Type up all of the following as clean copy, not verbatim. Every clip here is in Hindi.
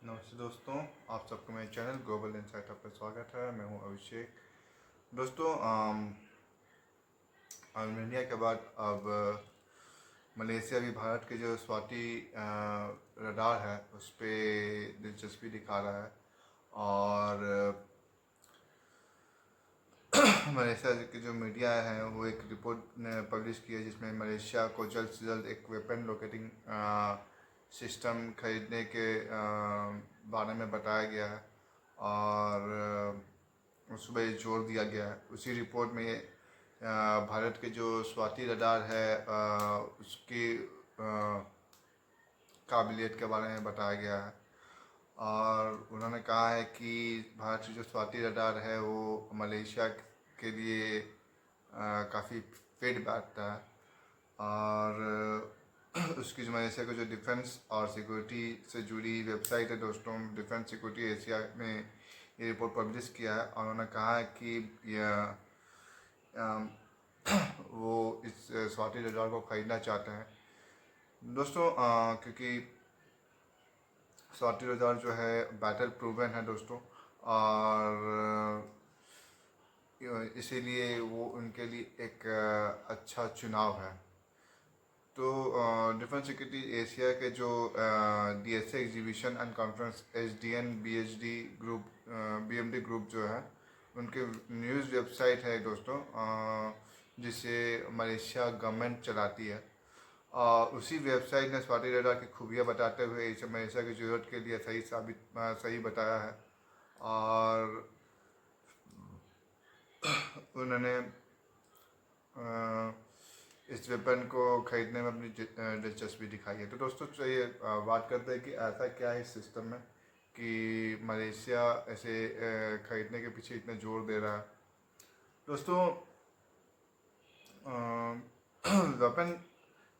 नमस्ते दोस्तों, आप सबको मेरे चैनल ग्लोबल इनसाइट पर स्वागत है। मैं हूं अभिषेक। दोस्तों, आर्मेनिया के बाद अब मलेशिया भी भारत के जो स्वाति रडार है उस पर दिलचस्पी दिखा रहा है। और मलेशिया की जो मीडिया है वो एक रिपोर्ट ने पब्लिश की है जिसमें मलेशिया को जल्द से जल्द एक वेपन लोकेटिंग सिस्टम खरीदने के बारे में बताया गया है। और उस पर जोर दिया गया है। उसी रिपोर्ट में भारत के जो स्वाति रडार है उसकी काबिलियत के बारे में बताया गया है। और उन्होंने कहा है कि भारत की जो स्वाति रडार है वो मलेशिया के लिए काफ़ी फिट बैठता है। और उसकी जो मलेशिया का जो डिफेंस और सिक्योरिटी से जुड़ी वेबसाइट है दोस्तों, डिफेंस सिक्योरिटी एशिया में ये रिपोर्ट पब्लिश किया है। और उन्होंने कहा है कि वो इस स्वाति रडार को खरीदना चाहते हैं दोस्तों, क्योंकि स्वाति रडार जो है बैटल प्रूवन है दोस्तों। और इसीलिए वो उनके लिए एक अच्छा चुनाव है। तो डिफेंस सिक्योरिटी एशिया के जो DSA exhibition and conference SDN BHD group BMD group जो है उनके न्यूज़ वेबसाइट है दोस्तों, जिसे मलेशिया गवर्नमेंट चलाती है। उसी वेबसाइट ने स्वाति रडार की खूबियाँ बताते हुए इसे मलेशिया की ज़रूरत के लिए सही बताया है। और उन्होंने इस वेपन को खरीदने में अपनी दिलचस्पी दिखाई है। तो दोस्तों चलिए बात करते हैं कि ऐसा क्या है इस सिस्टम में कि मलेशिया ऐसे खरीदने के पीछे इतना जोर दे रहा है। दोस्तों, वेपन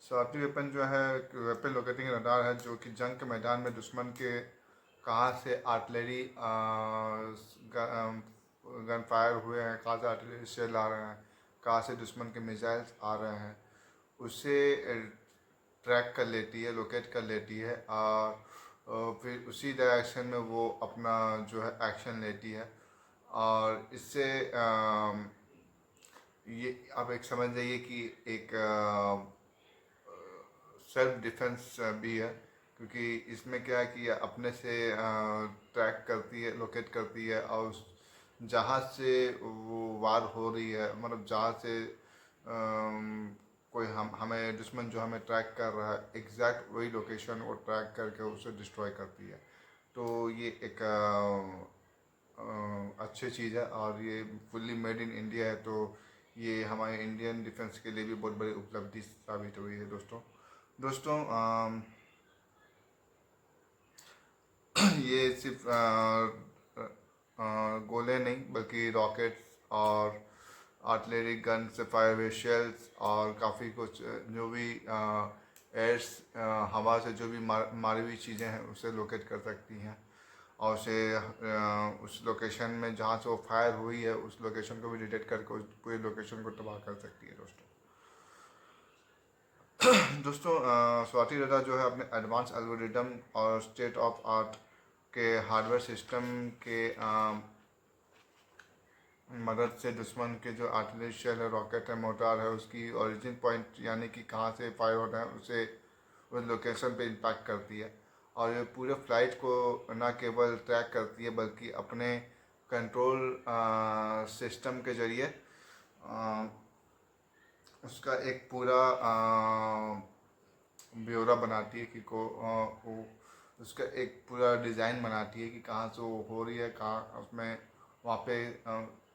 स्वाति वेपन जो है वेपन लोकेटिंग रडार है जो कि जंग के मैदान में दुश्मन के कहाँ से आर्टिलरी गन फायर हुए हैं, कहाँ से आर्टिलरी शेल आ रहे हैं, कहाँ से दुश्मन के मिसाइल्स आ रहे हैं, उसे ट्रैक कर लेती है, लोकेट कर लेती है। फिर उसी डायरेक्शन में वो अपना जो है एक्शन लेती है। और इससे ये आप एक समझ जाइए कि एक सेल्फ डिफेंस भी है, क्योंकि इसमें क्या है कि अपने से ट्रैक करती है, लोकेट करती है। और जहाँ से वो वार हो रही है, मतलब जहाँ से कोई हमें दुश्मन जो हमें ट्रैक कर रहा है एग्जैक्ट वही लोकेशन वो ट्रैक करके उसे डिस्ट्रॉय करती है। तो ये एक अच्छी चीज़ है और ये फुल्ली मेड इन इंडिया है। तो ये हमारे इंडियन डिफेंस के लिए भी बहुत बड़ी उपलब्धि साबित हुई है दोस्तों। दोस्तों, ये सिर्फ गोले नहीं बल्कि रॉकेट्स और आर्टिलरी गन से फायर हुए शेल्स और काफ़ी कुछ जो भी एयर्स हवा से जो भी मारी हुई चीज़ें हैं उसे लोकेट कर सकती हैं। और उसे उस लोकेशन में जहाँ से वो फायर हुई है उस लोकेशन को भी डिटेक्ट करके उस पूरी लोकेशन को तबाह कर सकती है दोस्तों। दोस्तों, स्वाति रडार जो है अपने एडवांस एल्गोरिदम और स्टेट ऑफ आर्ट के हार्डवेयर सिस्टम के मदद से दुश्मन के जो आर्टिलरी शेल है, रॉकेट है, मोटार है, उसकी ओरिजिन पॉइंट यानी कि कहाँ से फायर होता है उसे उस लोकेशन पे इम्पैक्ट करती है। और ये पूरे फ्लाइट को न केवल ट्रैक करती है बल्कि अपने कंट्रोल सिस्टम के ज़रिए उसका एक पूरा ब्यौरा बनाती है कि वो उसका एक पूरा डिज़ाइन बनाती है कि कहाँ से वो हो रही है, कहाँ उसमें वहाँ पे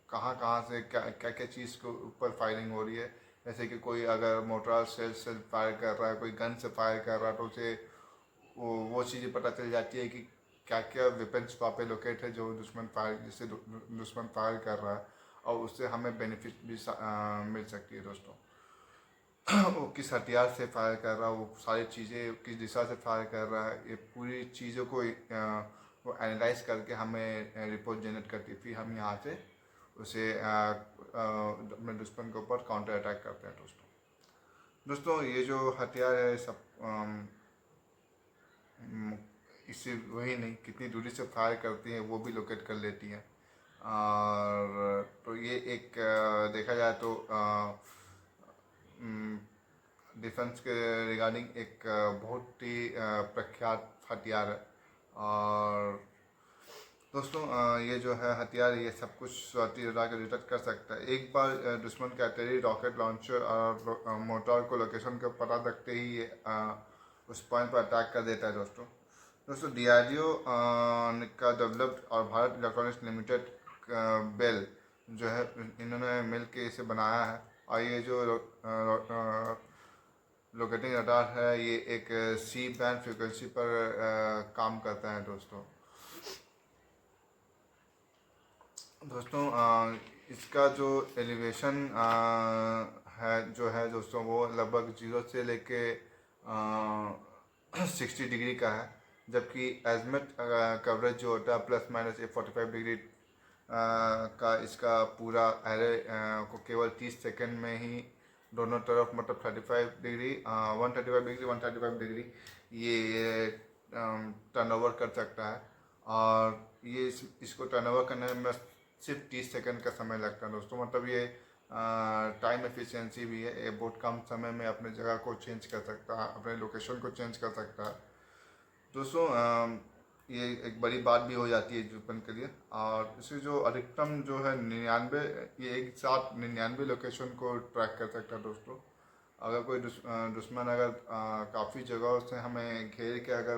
कहाँ कहाँ से क्या क्या क्या चीज़ के ऊपर फायरिंग हो रही है। जैसे कि कोई अगर मोटर से फायर कर रहा है, कोई गन से फायर कर रहा है, तो उसे वो चीज़ें पता चल जाती है कि क्या क्या वेपन्स वहाँ पे लोकेट है जो दुश्मन फायर जिससे दुश्मन फायर कर रहा है। और उससे हमें बेनिफिट भी मिल सकती है दोस्तों। वो किस हथियार से फायर कर रहा है, वो सारी चीज़ें किस दिशा से फायर कर रहा है, ये पूरी चीज़ों को वो एनालाइज करके हमें रिपोर्ट जनरेट करती है। फिर हम यहाँ से उसे अपने दुश्मन के ऊपर काउंटर अटैक करते हैं दोस्तों। दोस्तों, ये जो हथियार है सब किसी वही नहीं कितनी दूरी से फायर करती हैं वो भी लोकेट कर लेती हैं। और तो ये एक देखा जाए तो डिफेंस के रिगार्डिंग एक बहुत ही प्रख्यात हथियार है। और दोस्तों ये जो है हथियार ये सब कुछ स्वाति रडार के डिटेक्ट कर सकता है। एक बार दुश्मन का अटैरी रॉकेट लॉन्चर और मोटर को लोकेशन का पता लगते ही ये उस पॉइंट पर अटैक कर देता है। दोस्तों DRDO का डेवलप्ड और भारत इलेक्ट्रॉनिक्स लिमिटेड बेल जो है इन्होंने मिल के इसे बनाया है। और ये जो लोकेटिंग रडार है ये एक सी बैंड फ्रिक्वेंसी पर काम करता है। दोस्तों इसका जो एलिवेशन है जो है दोस्तों वो लगभग 0 से लेके 60 डिग्री का है। जबकि एजमेट कवरेज जो होता है ±45 डिग्री का इसका पूरा एरे को केवल 30 सेकंड में ही दोनों तरफ मतलब 35 डिग्री 135 डिग्री 135 डिग्री ये टर्नओवर कर सकता है। और ये इसको टर्नओवर करने में सिर्फ 30 सेकंड का समय लगता है। दोस्तों मतलब ये टाइम एफिशिएंसी भी है। ये बहुत कम समय में अपने जगह को चेंज कर सकता है, अपने लोकेशन को चेंज कर सकता है। दोस्तों ये एक बड़ी बात भी हो जाती है दुश्मन के लिए। और इसे जो अधिकतम जो है 99 ये एक साथ 99 लोकेशन को ट्रैक कर सकता है। दोस्तों अगर कोई दुश्मन अगर काफ़ी जगहों से हमें घेर के अगर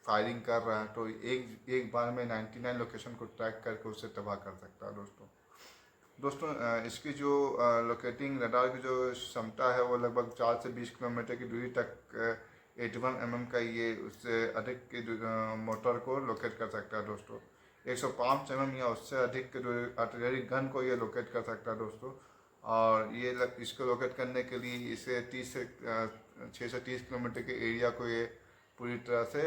फायरिंग कर रहा है तो एक बार में 99 लोकेशन को ट्रैक करके उसे तबाह कर सकता है। दोस्तों इसकी जो लोकेटिंग रडार की जो क्षमता है वो लगभग 4 से 20 किलोमीटर की दूरी तक 81 mm का ये उससे अधिक के मोटर को लोकेट कर सकता है। दोस्तों 105 mm या उससे अधिक के आर्टिलरी गन को ये लोकेट कर सकता है। दोस्तों और ये इसको लोकेट करने के लिए इसे 6 से 30 किलोमीटर के एरिया को ये पूरी तरह से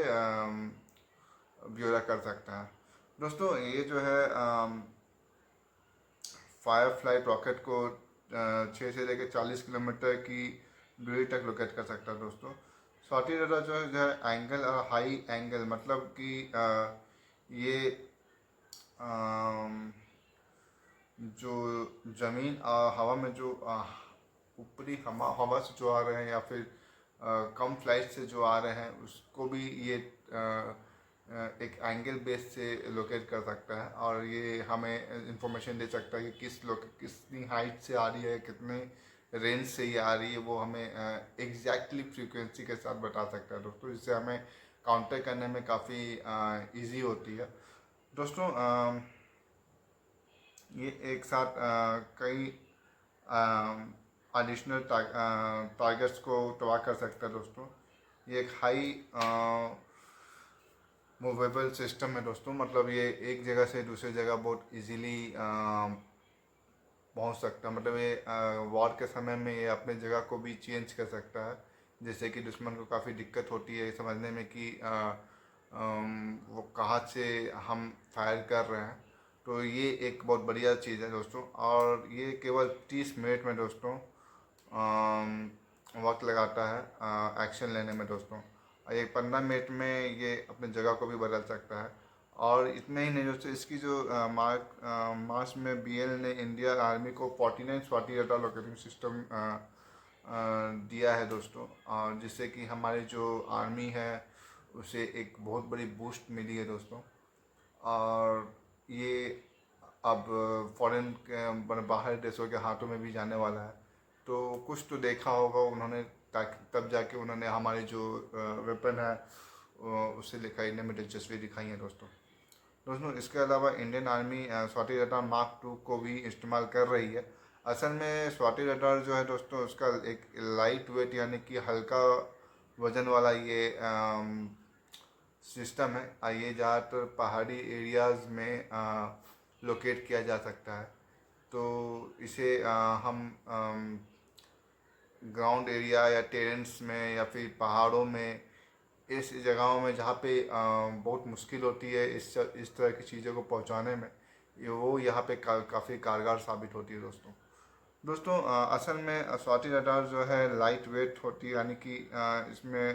ब्यौरा कर सकता है। दोस्तों ये जो है फायरफ्लाइट रॉकेट को 6 से लेकर 40 किलोमीटर की दूरी तक लोकेट कर सकता है। दोस्तों स्वाति रडार जो है एंगल और हाई एंगल मतलब कि ये जो ज़मीन हवा में जो ऊपरी हवा से जो आ रहे हैं या फिर कम फ्लाइट से जो आ रहे हैं उसको भी ये एक एंगल बेस से लोकेट कर सकता है। और ये हमें इंफॉर्मेशन दे सकता है कि कितनी हाइट से आ रही है, कितने रेंज से ये आ रही है, वो हमें एग्जैक्टली फ्रीक्वेंसी के साथ बता सकता है। दोस्तों जिससे हमें काउंटर करने में काफ़ी इजी होती है। दोस्तों ये एक साथ कई एडिशनल टारगेट्स को तबाह कर सकता है। दोस्तों ये एक हाई मूवेबल सिस्टम है। दोस्तों मतलब ये एक जगह से दूसरी जगह बहुत इजीली पहुंच सकता है। मतलब ये वॉर के समय में ये अपने जगह को भी चेंज कर सकता है, जिससे कि दुश्मन को काफ़ी दिक्कत होती है समझने में कि वो कहाँ से हम फायर कर रहे हैं। तो ये एक बहुत बढ़िया चीज़ है दोस्तों। और ये केवल 30 मिनट में दोस्तों वक्त लगाता है एक्शन लेने में। दोस्तों ये 15 मिनट में ये अपने जगह को भी बदल सकता है। और इतने ही नहीं दोस्तों इसकी जो मार्च में BL ने इंडिया आर्मी को 49 स्वाति रडार लोकेटिंग सिस्टम दिया है। दोस्तों और जिससे कि हमारी जो आर्मी है उसे एक बहुत बड़ी बूस्ट मिली है। दोस्तों और ये अब फॉरेन के बाहर देशों के हाथों में भी जाने वाला है। तो कुछ तो देखा होगा उन्होंने, तब जाके उन्होंने हमारी जो वेपन है उसे दिखाने में दिलचस्पी दिखाई है। दोस्तों इसके अलावा Indian army Swati radar mark 2 को भी इस्तेमाल कर रही है। असल में स्वाति रडार जो है दोस्तों उसका एक लाइट वेट यानी कि हल्का वजन वाला ये सिस्टम है। ये ज़्यादातर पहाड़ी एरियाज़ में लोकेट किया जा सकता है। तो इसे हम ग्राउंड एरिया या टेरेंस में या फिर पहाड़ों में इस जगहों में जहाँ पे बहुत मुश्किल होती है इस तरह की चीज़ों को पहुँचाने में, वो यहाँ पे काफ़ी कारगर साबित होती है। दोस्तों असल में स्वाति रडार जो है लाइट वेट होती है यानी कि इसमें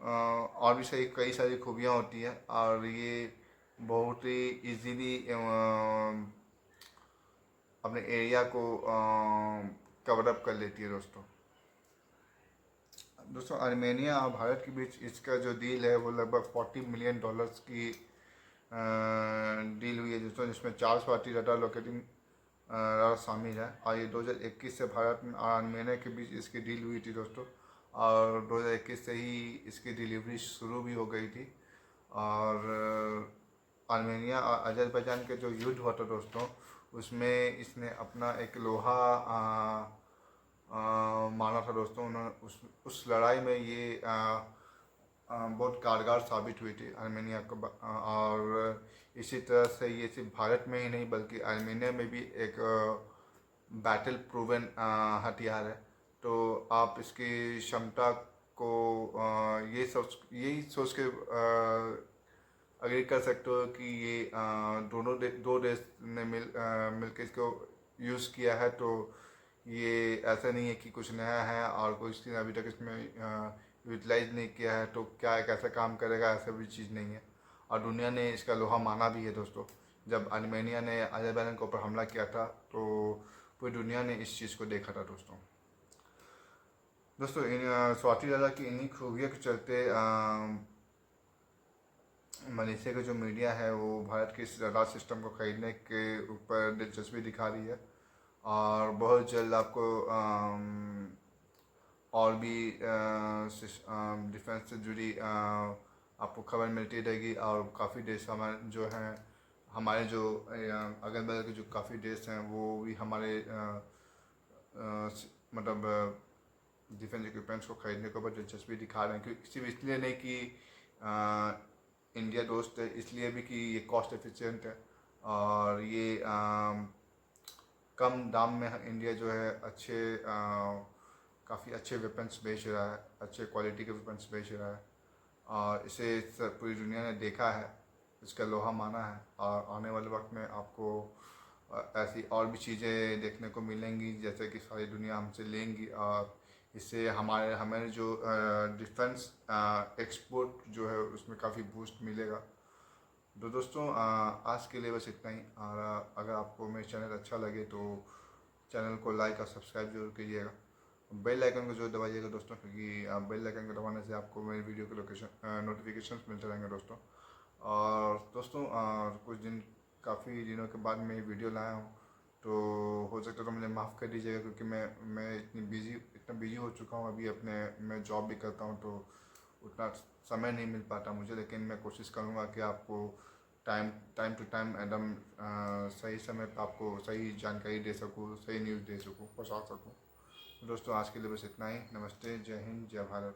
और भी सही कई सारी खूबियाँ होती है और ये बहुत ही इजीली अपने एरिया को कवर अप कर लेती है दोस्तों। दोस्तों आर्मेनिया और भारत के बीच इसका जो डील है वो लगभग $40 मिलियन की डील हुई है दोस्तों, जिसमें 4 स्वाति डाटा लोकेटिंग शामिल है। और ये 2021 से भारत और आर्मेनिया के बीच इसकी डील हुई थी दोस्तों, और 2021 से ही इसकी डिलीवरी शुरू भी हो गई थी। और आर्मेनिया और अजरबैजान के जो युद्ध हुआ था दोस्तों, उसमें इसने अपना एक लोहा माना था दोस्तों। उन्होंने उस लड़ाई में ये बहुत कारगर साबित हुई थी आर्मेनिया को। और इसी तरह से ये सिर्फ भारत में ही नहीं बल्कि आर्मेनिया में भी एक बैटल प्रूवन हथियार है। तो आप इसकी क्षमता को यही सोच के अग्री कर सकते हो कि ये दो देश ने मिलकर इसको यूज़ किया है। तो ये ऐसा नहीं है कि कुछ नया है और कुछ ने अभी तक इसमें यूटिलाइज नहीं किया है, तो क्या एक ऐसा काम करेगा, ऐसा भी चीज़ नहीं है। और दुनिया ने इसका लोहा माना भी है दोस्तों। जब आर्मेनिया ने अजरबैजान के ऊपर हमला किया था तो पूरी दुनिया ने इस चीज़ को देखा था दोस्तों। दोस्तों इन स्वाति दादा की इन्हीं खूबियों के चलते मलेशिया का जो मीडिया है वो भारत के इस रडार सिस्टम को खरीदने के ऊपर दिलचस्पी दिखा रही है। और बहुत जल्द आपको और भी डिफेंस से जुड़ी आपको खबर मिलती रहेगी। और काफ़ी देश हमारे जो अगल बगल के जो काफ़ी देश हैं वो भी हमारे मतलब डिफेंस इक्विपमेंट्स को खरीदने के ऊपर दिलचस्पी दिखा रहे हैं। क्योंकि सिर्फ इसलिए नहीं कि इंडिया दोस्त है, इसलिए भी कि ये कॉस्ट एफिशिएंट है और ये कम दाम में इंडिया जो है काफ़ी अच्छे वेपन्स बेच रहा है, अच्छे क्वालिटी के वेपन्स बेच रहा है। और इसे पूरी दुनिया ने देखा है, इसका लोहा माना है। और आने वाले वक्त में आपको ऐसी और भी चीज़ें देखने को मिलेंगी जैसे कि सारी दुनिया हमसे लेंगी। और इससे हमारे जो डिफेंस एक्सपोर्ट जो है उसमें काफ़ी बूस्ट मिलेगा। तो दोस्तों आज के लिए बस इतना ही। और अगर आपको मेरा चैनल अच्छा लगे तो चैनल को लाइक और सब्सक्राइब जरूर कीजिएगा। बेल आइकन को जरूर दबाइएगा दोस्तों, क्योंकि बेल आइकन को दबाने से आपको मेरी वीडियो के नोटिफिकेशंस मिलते रहेंगे दोस्तों। और दोस्तों काफ़ी दिनों के बाद मैं ये वीडियो लाया हूँ, तो हो सकता है तो मुझे माफ़ कर दीजिएगा, क्योंकि मैं इतना बिजी हो चुका हूँ अभी मैं जॉब भी करता हूँ, तो उतना समय नहीं मिल पाता मुझे। लेकिन मैं कोशिश करूँगा कि आपको टाइम टू टाइम एकदम सही समय पर आपको सही जानकारी दे सकूँ, सही न्यूज़ दे सकूँ, पहुँचा सकूँ। दोस्तों आज के लिए बस इतना ही। नमस्ते, जय हिंद, जय भारत।